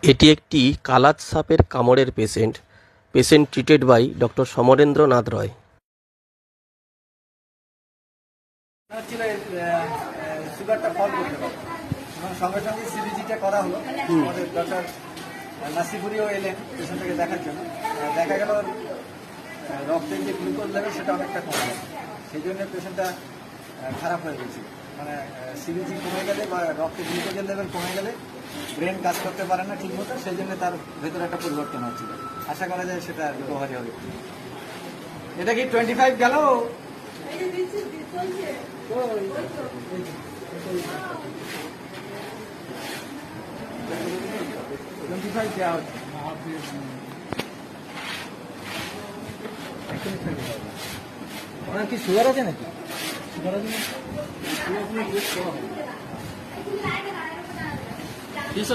এটি একটি কালাত সাপের কামড়ের patient treated by doctor Samarendra Nath Roy. হচ্ছিল সুগারটা ফল করতে পারে এবং সঙ্গে সঙ্গে সিবিজিটা করা হলো। আমাদের ডক্টর নাসিপুরিও এলেন পেশেন্টটাকে দেখার জন্য। দেখা গেল রক্তের যে গ্লুকোজ লেভেল সেটা অনেকটা কমে গেছে, সেই জন্য পেশেন্টটা খারাপ হয়ে গেছিল। মানে সিবিজি কমে গেলে বা রক্তের গ্লুকোজের লেভেল কমে গেলে ব্রেন কাজ করতে পারে না ঠিক মতো, সেই জন্য তার ভেতরে একটা পরিবর্তন হচ্ছিল। আশা করা যায় সেটা রিকভারি হবে। এটা কি 25 গেল? ওনার কি সুগার আছে নাকি? সুগার আছে না?